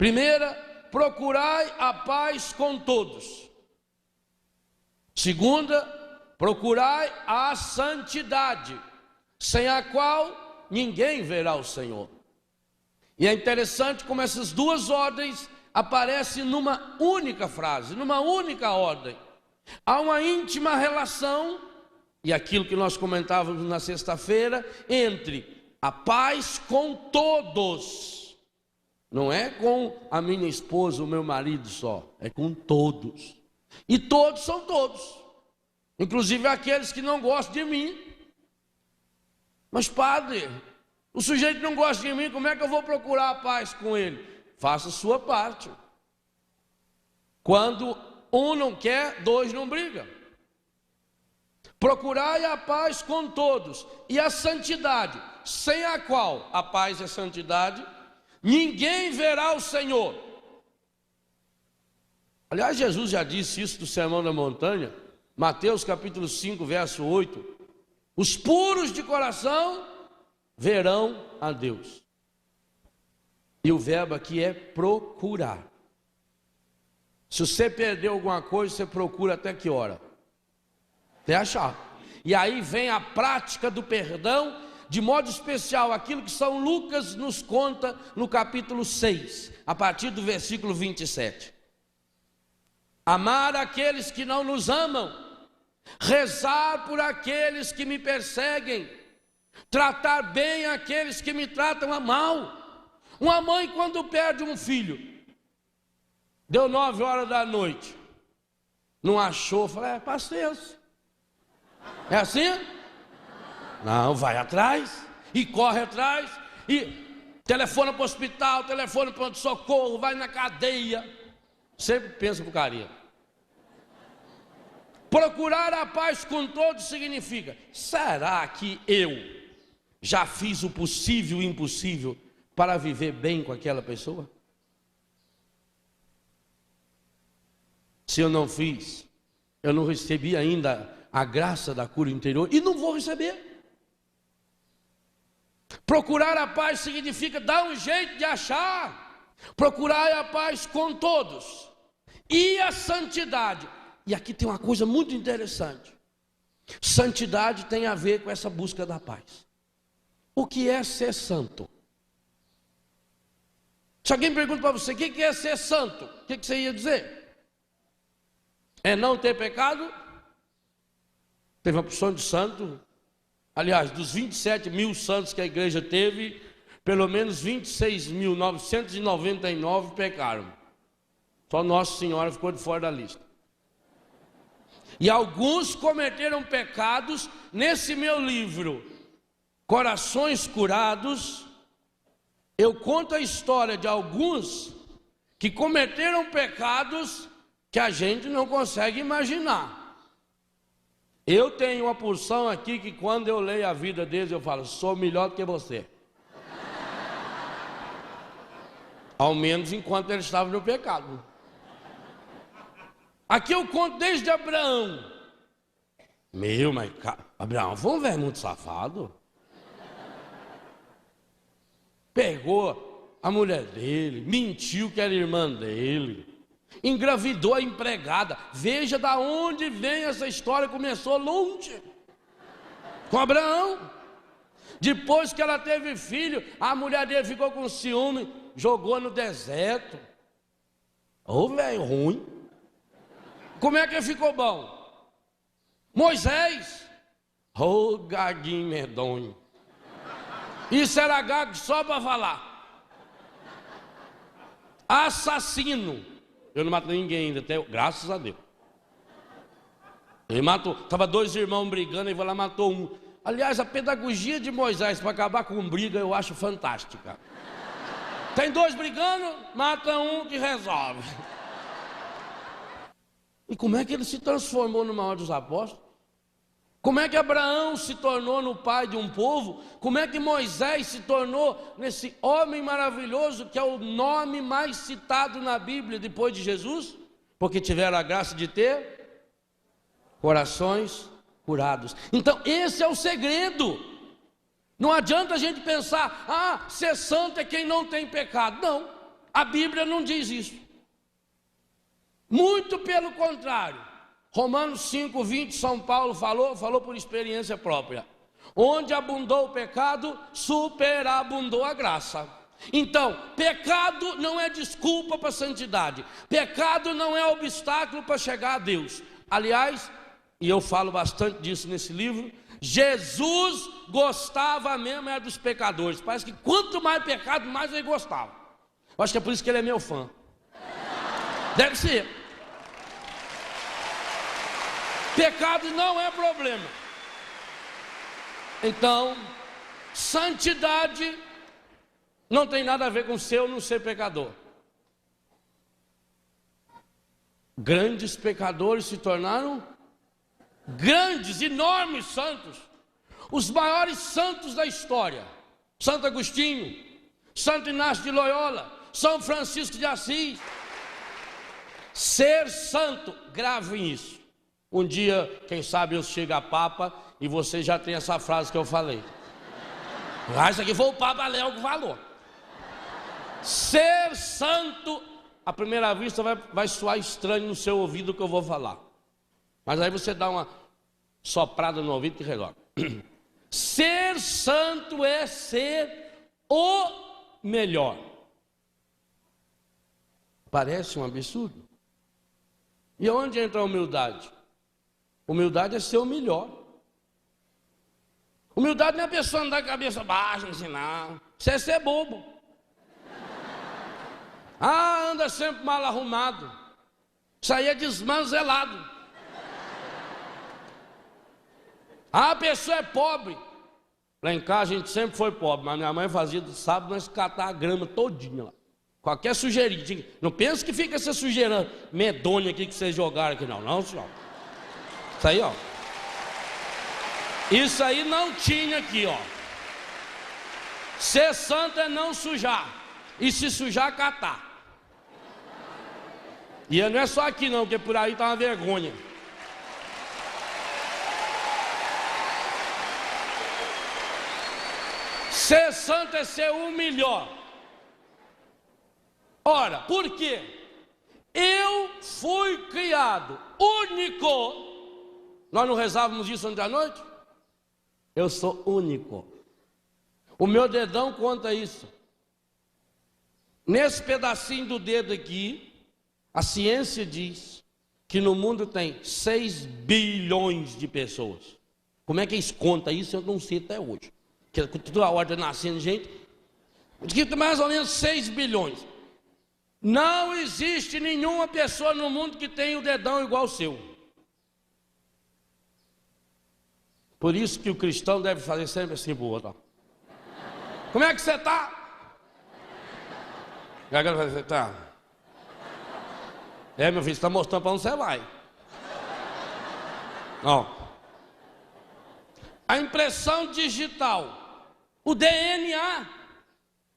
Primeira, procurai a paz com todos. Segunda, procurai a santidade, sem a qual ninguém verá o Senhor. E é interessante como essas duas ordens aparecem numa única frase, numa única ordem. Há uma íntima relação, e aquilo que nós comentávamos na sexta-feira, entre a paz com todos. Não é com a minha esposa, o meu marido só, é com todos. E todos são todos, inclusive aqueles que não gostam de mim. Mas padre, o sujeito não gosta de mim, como é que eu vou procurar a paz com ele? Faça a sua parte. Quando um não quer, dois não brigam. Procurai a paz com todos e a santidade, sem a qual a paz e a santidade, ninguém verá o Senhor. Aliás, Jesus já disse isso no Sermão da Montanha, Mateus capítulo 5, verso 8. Os puros de coração verão a Deus. E o verbo aqui é procurar. Se você perdeu alguma coisa, você procura até que hora? Até achar. E aí vem a prática do perdão, de modo especial, aquilo que São Lucas nos conta no capítulo 6, a partir do versículo 27. Amar aqueles que não nos amam, rezar por aqueles que me perseguem, tratar bem aqueles que me tratam a mal. Uma mãe, quando perde um filho, deu 9 horas da noite, não achou, falei, paciência. É assim? Não, vai atrás, e corre atrás, e telefona para o hospital, telefona para o socorro, vai na cadeia. Sempre pensa porcaria. Procurar a paz com todos significa, será que eu já fiz o possível e o impossível para viver bem com aquela pessoa? Se eu não fiz, eu não recebi ainda a graça da cura interior e não vou receber. Procurar a paz significa dar um jeito de achar. Procurar a paz com todos e a santidade. E aqui tem uma coisa muito interessante. Santidade tem a ver com essa busca da paz. O que é ser santo? Se alguém pergunta para você, o que é ser santo? O que você ia dizer? É não ter pecado? Teve uma porção de santo. Aliás, dos 27 mil santos que a igreja teve, pelo menos 26.999 pecaram. Só Nossa Senhora ficou de fora da lista. E alguns cometeram pecados. Nesse meu livro, Corações Curados, eu conto a história de alguns que cometeram pecados que a gente não consegue imaginar. Eu tenho uma porção aqui que quando eu leio a vida deles, eu falo, sou melhor do que você. Ao menos enquanto eles estavam no pecado. Aqui eu conto desde Abraão. Mas Abraão foi um velho muito safado. Pegou a mulher dele, mentiu que era irmã dele, engravidou a empregada. Veja da onde vem essa história, começou longe, com Abraão. Depois que ela teve filho, a mulher dele ficou com ciúme, jogou no deserto. Ô velho ruim. Como é que ele ficou bom? Moisés, ô gaguinho medonho. Isso era gago só para falar. Assassino. Eu não matei ninguém ainda, até, graças a Deus. Ele matou, estava 2 irmãos brigando, ele foi lá e matou um. Aliás, a pedagogia de Moisés para acabar com briga eu acho fantástica. Tem 2 brigando, mata um que resolve. E como é que ele se transformou no maior dos apóstolos? Como é que Abraão se tornou no pai de um povo? Como é que Moisés se tornou nesse homem maravilhoso que é o nome mais citado na Bíblia depois de Jesus? Porque tiveram a graça de ter corações curados. Então esse é o segredo. Não adianta a gente pensar, ser santo é quem não tem pecado. Não, A Bíblia não diz isso. Muito pelo contrário. Romanos 5:20, São Paulo falou por experiência própria. Onde abundou o pecado, superabundou a graça. Então, pecado não é desculpa para a santidade. Pecado não é obstáculo para chegar a Deus. Aliás, e eu falo bastante disso nesse livro, Jesus gostava mesmo era dos pecadores. Parece que quanto mais pecado, mais ele gostava. Eu acho que é por isso que ele é meu fã. Deve ser. Pecado não é problema. Então, santidade não tem nada a ver com ser ou não ser pecador. Grandes pecadores se tornaram grandes, enormes santos. Os maiores santos da história: Santo Agostinho, Santo Inácio de Loyola, São Francisco de Assis. Ser santo, gravem isso. Um dia, quem sabe eu chego a Papa e você já tem essa frase que eu falei. Isso aqui foi o Papa Léo que falou. Ser santo, à primeira vista vai soar estranho no seu ouvido o que eu vou falar. Mas aí você dá uma soprada no ouvido que resolve. Ser santo é ser o melhor. Parece um absurdo. E onde entra a humildade? Humildade é ser o melhor. Humildade não é a pessoa andar com a cabeça baixa, ensinar. Isso é ser bobo. Anda sempre mal arrumado. Isso aí é desmanzelado. A pessoa é pobre. Lá em casa a gente sempre foi pobre, mas minha mãe fazia de sábado nós catar a grama todinha lá. Qualquer sujeirinha. Não pensa que fica essa sujeira medonha aqui que vocês jogaram aqui, não. Não, senhor. Isso aí, ó. Isso aí não tinha aqui, ó. Ser santo é não sujar. E se sujar, catar. E não é só aqui não, porque por aí tá uma vergonha. Ser santo é ser o melhor. Ora, por quê? Eu fui criado único. Nós não rezávamos isso ontem à noite? Eu sou único. O meu dedão conta isso. Nesse pedacinho do dedo aqui, a ciência diz que no mundo tem 6 bilhões de pessoas. Como é que eles contam isso? Eu não sei até hoje. Que toda hora está nascendo gente. Diz que tem mais ou menos 6 bilhões. Não existe nenhuma pessoa no mundo que tenha o dedão igual ao seu. Por isso que o cristão deve fazer sempre assim pro outro. Como é que você está? Você tá? Meu filho, você está mostrando para onde você vai. Ó. A impressão digital, o DNA.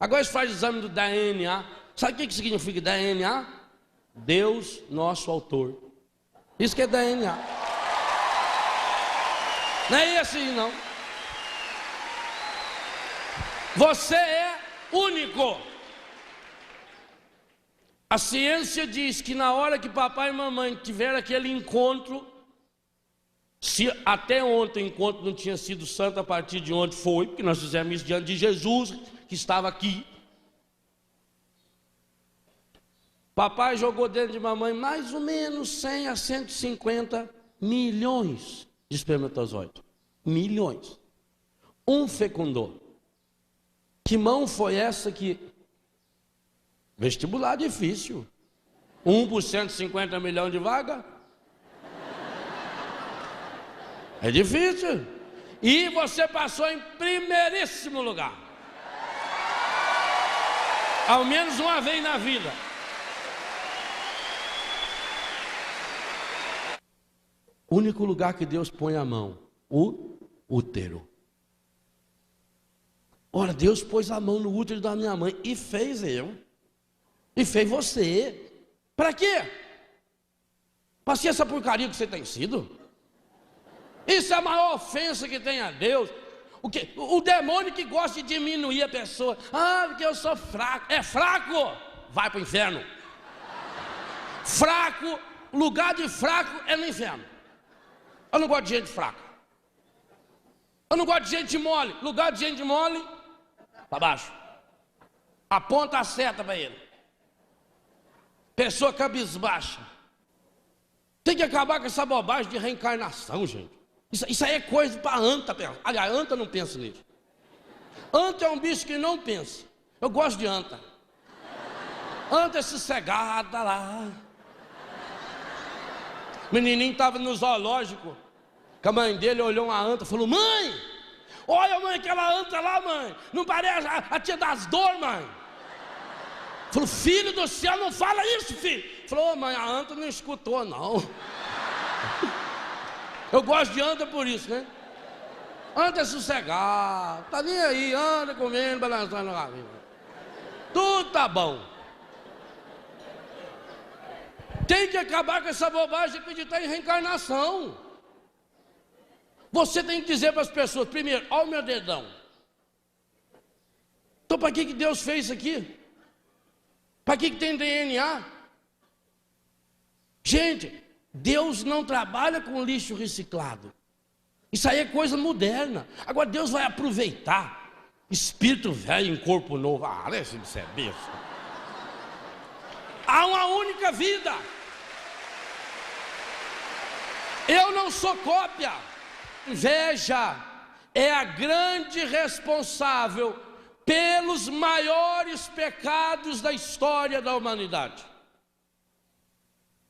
Agora eles fazem exame do DNA. Sabe o que significa DNA? Deus, nosso autor. Isso que é DNA. Não é assim, não. Você é único. A ciência diz que na hora que papai e mamãe tiveram aquele encontro, se até ontem o encontro não tinha sido santo, a partir de ontem foi, porque nós fizemos isso diante de Jesus, que estava aqui. Papai jogou dentro de mamãe mais ou menos 100 a 150 milhões de espermatozoides. Milhões. Um fecundou. Que mão foi essa que... Vestibular difícil. 1 por 150 milhões de vaga. É difícil. E você passou em primeiríssimo lugar. Ao menos uma vez na vida. O único lugar que Deus põe a mão, o útero. Ora, Deus pôs a mão no útero da minha mãe e fez eu. E fez você. Para quê? Para ser essa porcaria que você tem sido? Isso é a maior ofensa que tem a Deus. O demônio que gosta de diminuir a pessoa. Porque eu sou fraco. É fraco? vai para o inferno. Fraco, lugar de fraco é no inferno. Eu não gosto de gente fraca. Eu não gosto de gente mole. Lugar de gente mole, para baixo. Aponta a seta para ele. Pessoa cabisbaixa. Tem que acabar com essa bobagem de reencarnação, gente. Isso aí é coisa para anta. Aliás, anta não pensa nisso. Anta é um bicho que não pensa. Eu gosto de anta. Anta é sossegada lá. O menininho estava no zoológico. Que a mãe dele olhou uma anta e falou: mãe, olha, mãe, aquela anta lá, mãe. Não parece a tia das dores, mãe. Falou: filho do céu, não fala isso, filho. Falou: oh, mãe, a anta não escutou, não. Eu gosto de anta por isso, né? Anta é sossegado, tá nem aí, anda comendo, balançando lá. Tudo tá bom. Tem que acabar com essa bobagem de acreditar em reencarnação. Você tem que dizer para as pessoas: primeiro, olha o meu dedão. Então para que Deus fez isso aqui? Para que tem DNA? Gente, Deus não trabalha com lixo reciclado. Isso aí é coisa moderna. Agora Deus vai aproveitar espírito velho em corpo novo. Ah, deixa de ser besta. Há uma única vida. Eu não sou cópia. Inveja é a grande responsável pelos maiores pecados da história da humanidade.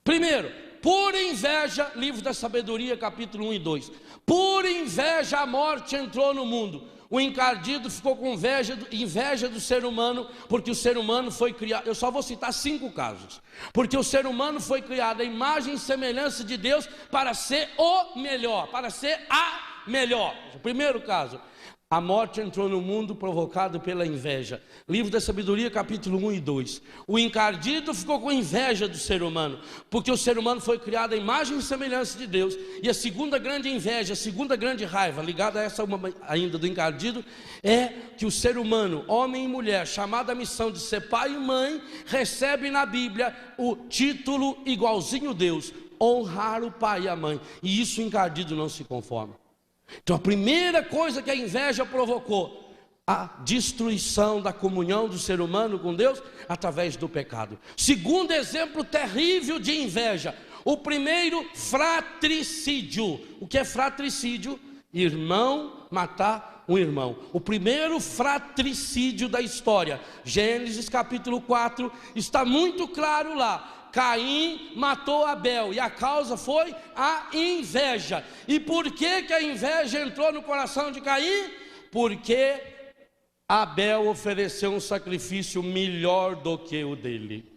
Primeiro, por inveja, livro da sabedoria, capítulo 1 e 2. Por inveja a morte entrou no mundo. O encardido ficou com inveja do ser humano, porque o ser humano foi criado. Eu só vou citar 5 casos. Porque o ser humano foi criado à imagem e semelhança de Deus para ser o melhor, para ser a melhor. O primeiro caso, a morte entrou no mundo provocado pela inveja. Livro da sabedoria, capítulo 1 e 2. O encardido ficou com inveja do ser humano, porque o ser humano foi criado à imagem e semelhança de Deus. E a segunda grande inveja, a segunda grande raiva, ligada a essa uma ainda do encardido, é que o ser humano, homem e mulher, chamado à missão de ser pai e mãe, recebe na Bíblia o título igualzinho a Deus: honrar o pai e a mãe. E isso o encardido não se conforma. Então a primeira coisa que a inveja provocou, a destruição da comunhão do ser humano com Deus através do pecado. Segundo exemplo terrível de inveja, o primeiro, fratricídio. O que é fratricídio? Irmão matar um irmão. O primeiro fratricídio da história, Gênesis capítulo 4, está muito claro lá. Caim matou Abel e a causa foi a inveja. E por que a inveja entrou no coração de Caim? Porque Abel ofereceu um sacrifício melhor do que o dele.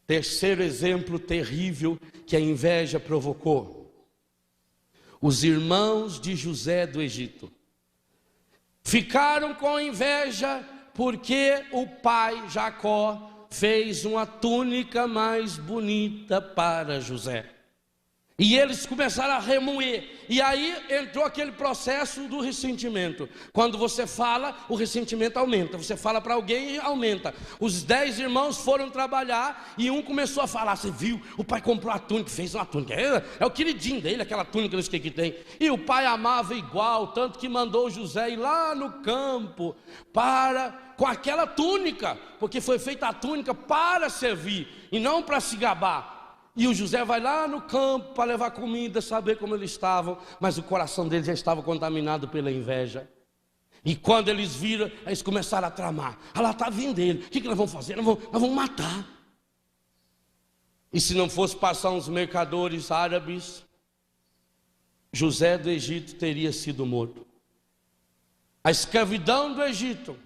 Terceiro exemplo terrível que a inveja provocou: os irmãos de José do Egito ficaram com inveja porque o pai Jacó fez uma túnica mais bonita para José. E eles começaram a remoer. E aí entrou aquele processo do ressentimento. Quando você fala, o ressentimento aumenta. Você fala para alguém e aumenta. Os 10 irmãos foram trabalhar e um começou a falar: você viu, o pai comprou a túnica, fez uma túnica. É o queridinho dele, aquela túnica, não sei o que tem. E o pai amava igual, tanto que mandou José ir lá no campo com aquela túnica, porque foi feita a túnica para servir e não para se gabar. E o José vai lá no campo para levar comida, saber como eles estavam, mas o coração deles já estava contaminado pela inveja. E quando eles viram, eles começaram a tramar: ah lá está vindo ele, o que nós vamos fazer? Nós vamos matar. E se não fosse passar uns mercadores árabes, José do Egito teria sido morto. A escravidão do Egito,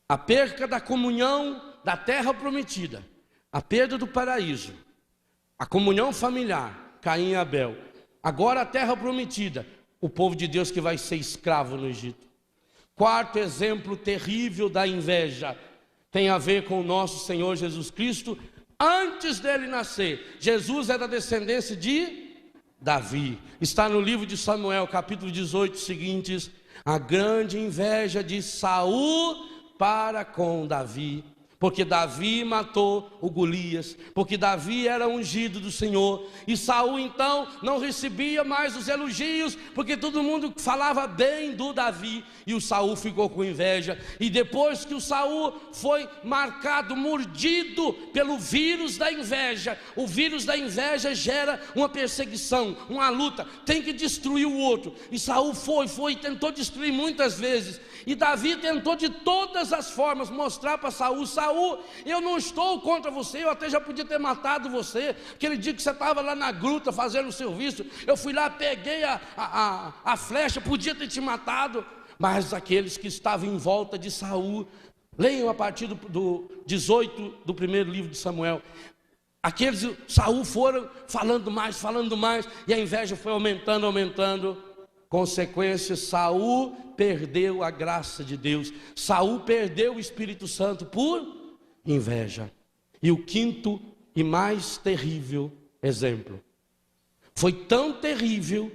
a perca da comunhão da terra prometida, a perda do paraíso, a comunhão familiar, Caim e Abel. Agora a terra prometida, o povo de Deus que vai ser escravo no Egito. Quarto exemplo terrível da inveja tem a ver com o nosso Senhor Jesus Cristo. Antes dele nascer, Jesus é da descendência de Davi. Está no livro de Samuel, capítulo 18, seguintes: a grande inveja de Saul para com Davi, porque Davi matou o Golias, porque Davi era ungido do Senhor, e Saul então não recebia mais os elogios, porque todo mundo falava bem do Davi, e o Saul ficou com inveja. E depois que o Saul foi marcado, mordido pelo vírus da inveja, o vírus da inveja gera uma perseguição, uma luta, tem que destruir o outro, e Saul foi e tentou destruir muitas vezes, e Davi tentou de todas as formas mostrar para Saul: Saul, eu não estou contra você, eu até já podia ter matado você, aquele dia que você estava lá na gruta fazendo o serviço, eu fui lá, peguei a flecha, podia ter te matado. Mas aqueles que estavam em volta de Saul, leiam a partir do 18 do primeiro livro de Samuel, aqueles Saul foram falando mais, e a inveja foi aumentando. Consequência, Saul perdeu a graça de Deus, Saul perdeu o Espírito Santo por inveja. E o quinto e mais terrível exemplo, foi tão terrível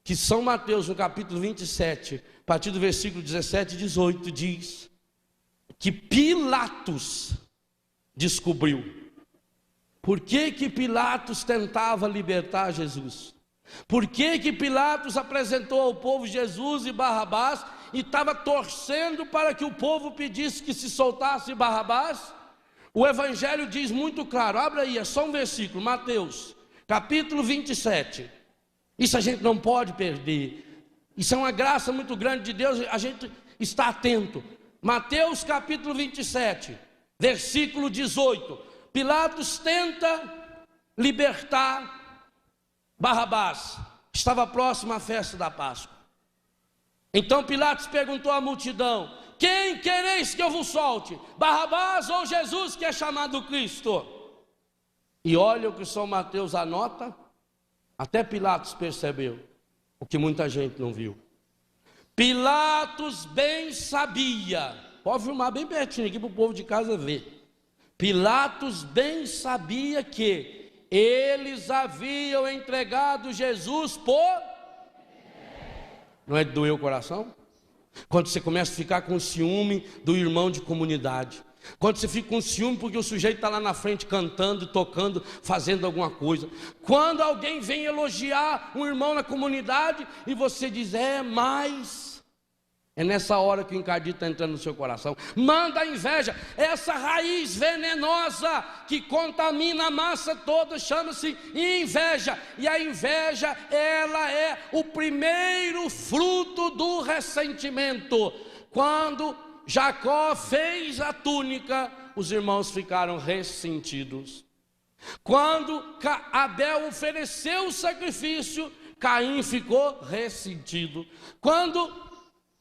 que São Mateus, no capítulo 27, a partir do versículo 17 e 18, diz que Pilatos descobriu. Por que Pilatos tentava libertar Jesus? Por que Pilatos apresentou ao povo Jesus e Barrabás e estava torcendo para que o povo pedisse que se soltasse Barrabás? O Evangelho diz muito claro, abre aí, é só um versículo, Mateus, capítulo 27. Isso a gente não pode perder, isso é uma graça muito grande de Deus, a gente está atento. Mateus capítulo 27, versículo 18. Pilatos tenta libertar Barrabás, estava próximo à festa da Páscoa. Então Pilatos perguntou à multidão: quem quereis que eu vos solte? Barrabás ou Jesus, que é chamado Cristo? E olha o que São Mateus anota, até Pilatos percebeu o que muita gente não viu. Pilatos bem sabia, pode filmar bem pertinho aqui para o povo de casa ver. Pilatos bem sabia que eles haviam entregado Jesus por... Não é de doer o coração? Quando você começa a ficar com ciúme do irmão de comunidade, quando você fica com ciúme porque o sujeito está lá na frente cantando, tocando, fazendo alguma coisa, quando alguém vem elogiar um irmão na comunidade e você diz: mas... É nessa hora que o encardido está entrando no seu coração. Manda a inveja, essa raiz venenosa que contamina a massa toda, chama-se inveja. E a inveja, ela é o primeiro fruto do ressentimento. Quando Jacó fez a túnica, os irmãos ficaram ressentidos. Quando Abel ofereceu o sacrifício, Caim ficou ressentido. Quando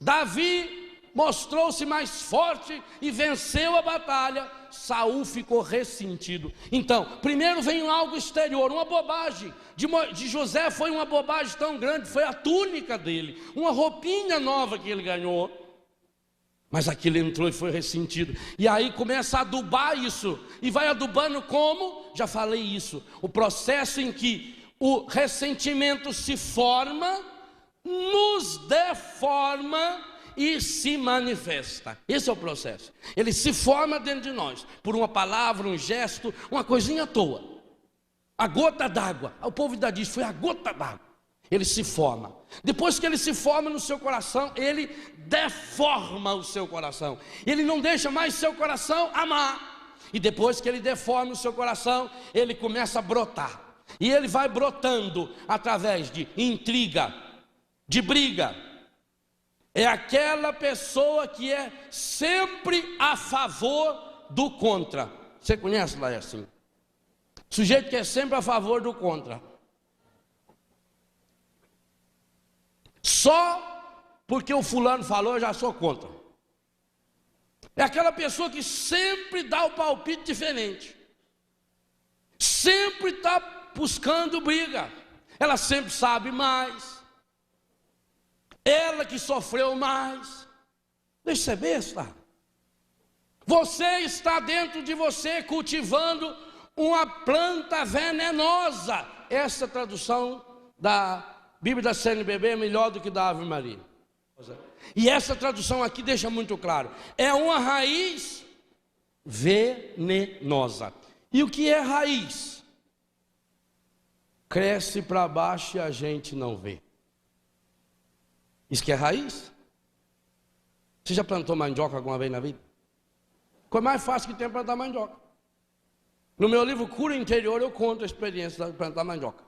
Davi mostrou-se mais forte e venceu a batalha, Saul ficou ressentido. Então, primeiro vem algo exterior, uma bobagem. De José foi uma bobagem tão grande, foi a túnica dele, uma roupinha nova que ele ganhou. Mas aquilo entrou e foi ressentido. E aí começa a adubar isso. E vai adubando como? Já falei isso. O processo em que o ressentimento se forma, nos deforma e se manifesta. Esse é o processo. Ele se forma dentro de nós, por uma palavra, um gesto, uma coisinha à toa. A gota d'água, o povo ainda diz, foi a gota d'água. Ele se forma. Depois que ele se forma no seu coração, ele deforma o seu coração. Ele não deixa mais seu coração amar. E depois que ele deforma o seu coração, ele começa a brotar. E ele vai brotando através de intriga, de briga. É aquela pessoa que é sempre a favor do contra. Você conhece lá assim? Sujeito que é sempre a favor do contra. Só porque o fulano falou, eu já sou contra. É aquela pessoa que sempre dá o palpite diferente. Sempre está buscando briga. Ela sempre sabe mais. Ela que sofreu mais. Deixa eu ser besta. Você está dentro de você cultivando uma planta venenosa. Essa tradução da Bíblia da CNBB é melhor do que da Ave Maria. E essa tradução aqui deixa muito claro: é uma raiz venenosa. E o que é raiz? Cresce para baixo e a gente não vê. Isso que é raiz? Você já plantou mandioca alguma vez na vida? Coisa mais fácil que tem é plantar mandioca. No meu livro Cura Interior eu conto a experiência de plantar mandioca.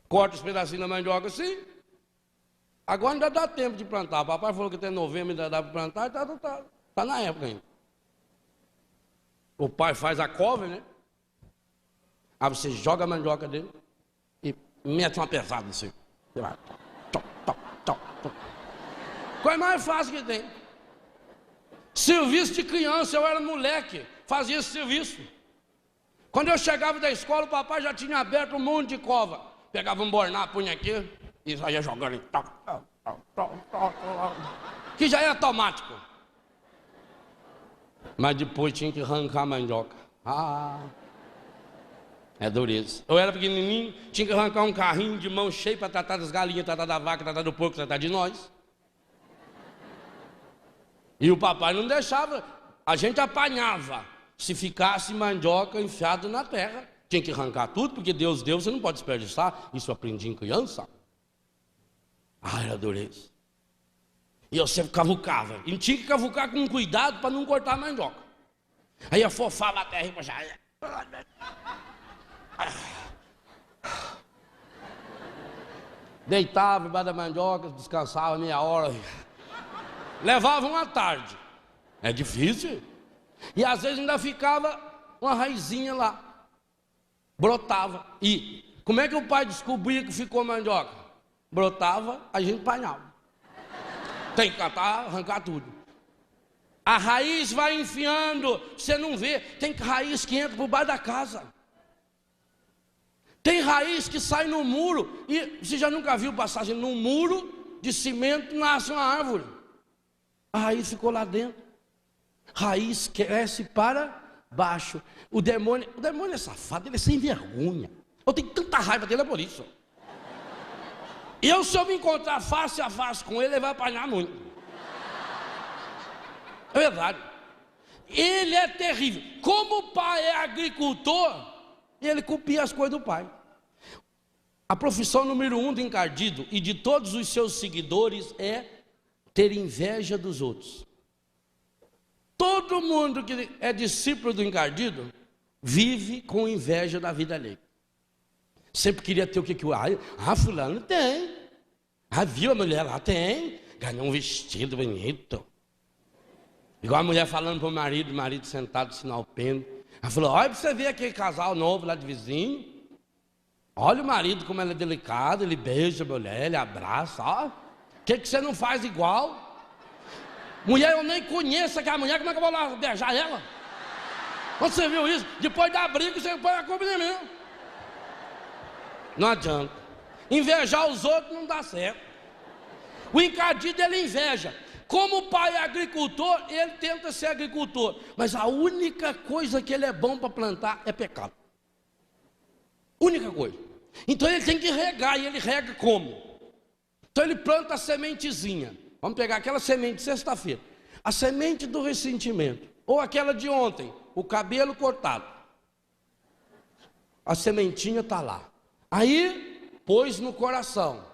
Corta os pedacinhos da mandioca assim. Agora ainda dá tempo de plantar. O papai falou que até novembro ainda dá para plantar e tá na época ainda. O pai faz a couve, né? Aí você joga a mandioca dele e mete uma pesada assim. Você vai. Coisa mais fácil que tem. Serviço de criança, eu era moleque, fazia esse serviço. Quando eu chegava da escola, o papai já tinha aberto um monte de cova. Pegava um borná, punha aqui e saía jogando. Que já é automático. Mas depois tinha que arrancar a mandioca. É dureza. Eu era pequenininho, tinha que arrancar um carrinho de mão cheia para tratar das galinhas, tratar da vaca, tratar do porco, tratar de nós. E o papai não deixava, a gente apanhava. Se ficasse mandioca enfiado na terra, tinha que arrancar tudo, porque Deus deu, você não pode desperdiçar. Isso eu aprendi em criança. Era dureza. E eu sempre cavucava. E tinha que cavucar com cuidado para não cortar a mandioca. Aí afofava a terra e puxava. Deitava embaixo da mandioca, descansava meia hora. Levava uma tarde. É difícil. E às vezes ainda ficava uma raizinha lá. Brotava. E como é que o pai descobria que ficou mandioca? Brotava, a gente apanhava. Tem que catar, arrancar tudo. A raiz vai enfiando, você não vê. Tem raiz que entra por baixo da casa. Tem raiz que sai no muro. E você já nunca viu passagem no muro de cimento nasce uma árvore. A raiz ficou lá dentro. Raiz cresce para baixo. O demônio é safado, ele é sem vergonha. Eu tenho tanta raiva dele, é por isso. E se eu me encontrar face a face com ele vai apanhar muito. É verdade. Ele é terrível. Como o pai é agricultor, ele copia as coisas do pai. A profissão número 1 do encardido e de todos os seus seguidores é ter inveja dos outros. Todo mundo que é discípulo do encardido vive com inveja da vida alheia. Sempre queria ter o que fulano tem. Viu a mulher lá? Tem. Ganhou um vestido bonito. Igual a mulher falando para o marido sentado sinal pêndulo. Ela falou: olha para você ver aquele casal novo lá de vizinho. Olha o marido como ele é delicado, ele beija a mulher, ele abraça. Ó. O que você não faz igual? Mulher, eu nem conheço aquela mulher, como é que eu vou lá beijar ela? Quando você viu isso? Depois da briga, você põe a culpa em mim. Não adianta. Invejar os outros não dá certo. O encardido, ele inveja. Como o pai é agricultor, ele tenta ser agricultor. Mas a única coisa que ele é bom para plantar é pecado. Única coisa. Então ele tem que regar, e ele rega como? Então ele planta a sementezinha. Vamos pegar aquela semente de sexta-feira. A semente do ressentimento. Ou aquela de ontem, o cabelo cortado. A sementinha está lá. Aí, pôs no coração.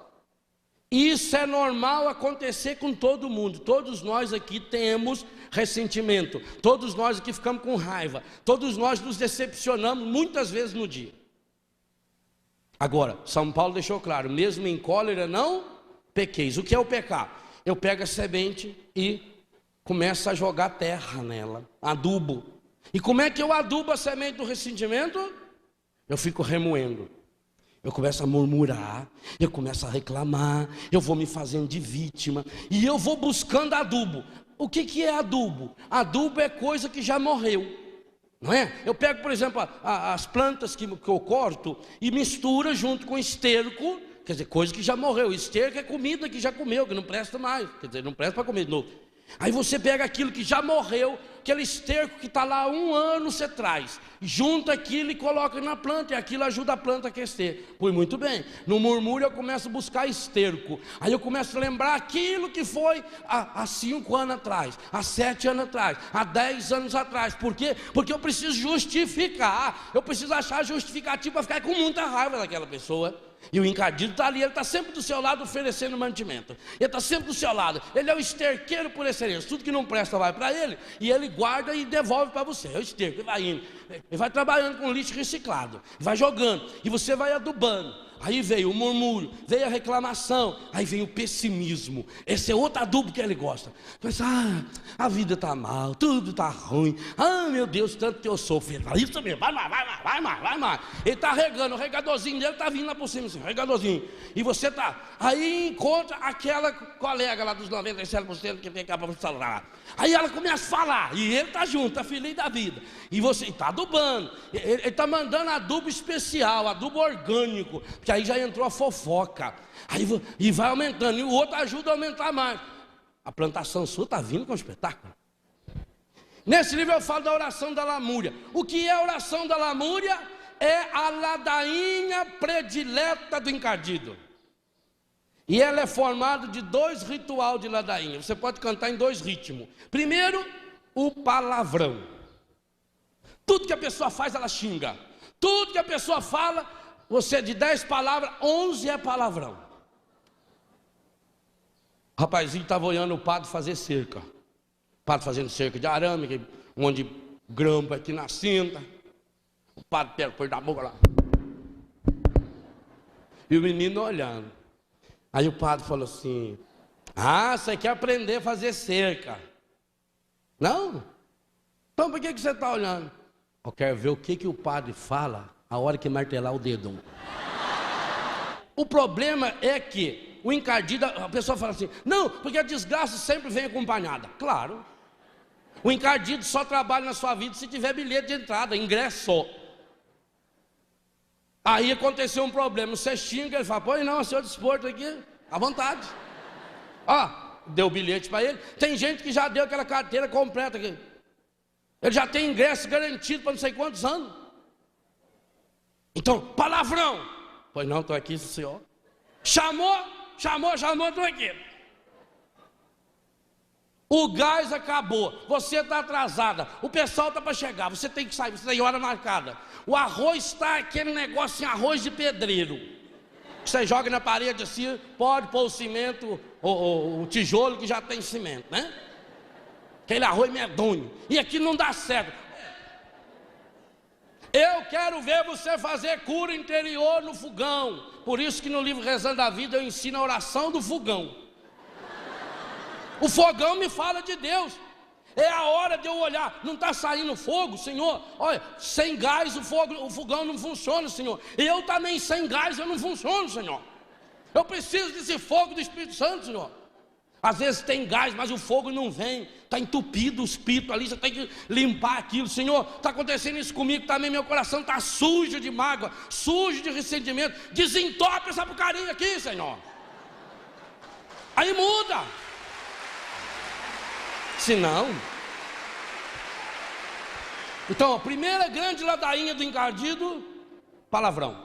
Isso é normal acontecer com todo mundo. Todos nós aqui temos ressentimento. Todos nós aqui ficamos com raiva. Todos nós nos decepcionamos muitas vezes no dia. Agora, São Paulo deixou claro: mesmo em cólera não pequeis. O que é o pecar? Eu pego a semente e começo a jogar terra nela, adubo. E como é que eu adubo a semente do ressentimento? Eu fico remoendo. Eu começo a murmurar, eu começo a reclamar, eu vou me fazendo de vítima, e eu vou buscando adubo. O que é adubo? Adubo é coisa que já morreu, não é? Eu pego, por exemplo, as plantas que eu corto e misturo junto com esterco, quer dizer, coisa que já morreu. Esterco é comida que já comeu, que não presta mais, quer dizer, não presta para comer de novo. Aí você pega aquilo que já morreu, aquele esterco que está lá há 1 ano, você traz, junta aquilo e coloca na planta, e aquilo ajuda a planta a crescer. Pois muito bem, no murmúrio eu começo a buscar esterco, aí eu começo a lembrar aquilo que foi há 5 anos atrás, há 7 anos atrás, há 10 anos atrás. Por quê? Porque eu preciso justificar, eu preciso achar justificativo para ficar com muita raiva daquela pessoa. E o encardido está ali, ele está sempre do seu lado oferecendo mantimento, ele está sempre do seu lado, ele é o esterqueiro por excelência. Tudo que não presta vai para ele, e ele guarda e devolve para você. É o esterco, ele vai indo, ele vai trabalhando com lixo reciclado, vai jogando, e você vai adubando. Aí veio o murmúrio, veio a reclamação, aí vem o pessimismo. Esse é outro adubo que ele gosta. Pensa, a vida está mal, tudo está ruim. Meu Deus, tanto que eu sofro. Ele fala, isso mesmo, vai mais. Ele está regando, o regadorzinho dele está vindo lá por cima, assim, regadorzinho. E você está, aí encontra aquela colega lá dos 97% que tem capa para falar. Aí ela começa a falar, e ele está junto, está feliz da vida. E você está adubando, ele está mandando adubo especial, adubo orgânico, porque aí já entrou a fofoca, e vai aumentando, e o outro ajuda a aumentar mais. A plantação sua está vindo com um espetáculo. Nesse livro eu falo da oração da lamúria. O que é a oração da lamúria? É a ladainha predileta do encardido. E ela é formada de 2 rituais de ladainha. Você pode cantar em 2 ritmos. Primeiro, o palavrão. Tudo que a pessoa faz, ela xinga. Tudo que a pessoa fala, você de 10 palavras, 11 é palavrão. O rapazinho estava olhando o padre fazer cerca. O padre fazendo cerca de arame, um monte de grampo aqui na cinta. O padre pega, põe na boca lá. E o menino olhando. Aí o padre falou assim, você quer aprender a fazer cerca? Não? Então por que você está olhando? Eu quero ver o que o padre fala a hora que martelar o dedo. O problema é que o encardido, a pessoa fala assim, não, porque a desgraça sempre vem acompanhada. Claro. O encardido só trabalha na sua vida se tiver bilhete de entrada, ingresso. Aí aconteceu um problema, você xinga, ele fala, pois não, seu desporto aqui, à vontade. Deu o bilhete para ele. Tem gente que já deu aquela carteira completa aqui. Ele já tem ingresso garantido para não sei quantos anos. Então, palavrão. Pois não, estou aqui, senhor. Chamou, estou aqui. O gás acabou, você está atrasada, o pessoal está para chegar, você tem que sair, você tem hora marcada. O arroz está aquele negócio em arroz de pedreiro. Você joga na parede assim, pode pôr o cimento, o tijolo que já tem cimento, né? Aquele arroz medonho. E aqui não dá certo. Eu quero ver você fazer cura interior no fogão. Por isso que no livro Rezando a Vida eu ensino a oração do fogão. O fogão me fala de Deus. É a hora de eu olhar, não está saindo fogo, Senhor. Olha, sem gás o fogão não funciona, Senhor. Eu também sem gás eu não funciono, Senhor. Eu preciso desse fogo do Espírito Santo, Senhor. Às vezes tem gás, mas o fogo não vem. Está entupido os pitos ali, você tem que limpar aquilo. Senhor, está acontecendo isso comigo também, meu coração está sujo de mágoa, sujo de ressentimento. Desentope essa porcaria aqui, Senhor. Aí muda. Se não. Então, a primeira grande ladainha do encardido, palavrão.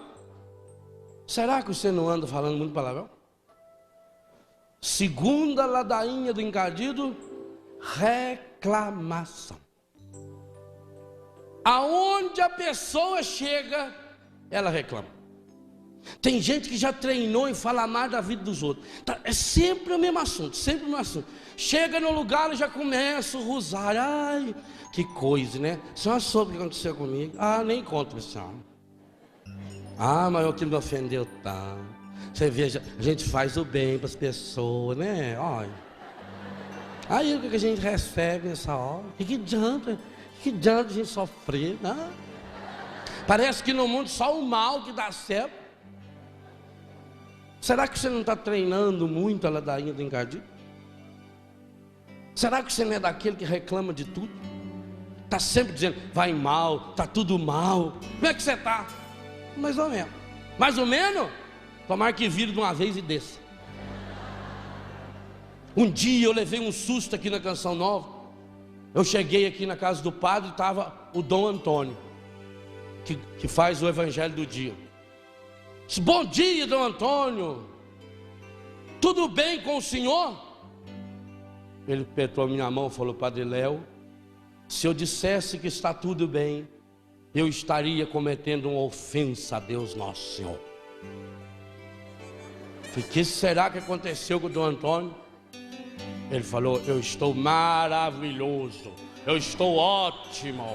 Será que você não anda falando muito palavrão? Segunda ladainha do encardido, reclamação. Aonde a pessoa chega, ela reclama. Tem gente que já treinou em falar mais da vida dos outros. É sempre o mesmo assunto, sempre o mesmo assunto. Chega no lugar e já começa o rosário. Ai, que coisa, né? A senhora soube o que aconteceu comigo? Nem conto para a senhora. Mas o que me ofendeu tanto. Você veja, a gente faz o bem para as pessoas, né? Olha. Aí o que a gente recebe nessa hora? Que adianta a gente sofrer, né? Parece que no mundo só o mal que dá certo. Será que você não está treinando muito a ladainha do encardido? Será que você não é daquele que reclama de tudo? Está sempre dizendo, vai mal, está tudo mal. Como é que você está? Mais ou menos. Mais ou menos? Tomara que vire de uma vez e desça. Um dia eu levei um susto aqui na Canção Nova. Eu cheguei aqui na casa do padre e estava o Dom Antônio, que faz o evangelho do dia. Disse: bom dia, Dom Antônio, tudo bem com o senhor? Ele apertou a minha mão e falou: Padre Léo, se eu dissesse que está tudo bem, eu estaria cometendo uma ofensa a Deus Nosso Senhor. O que será que aconteceu com o Dom Antônio? Ele falou: eu estou maravilhoso, eu estou ótimo.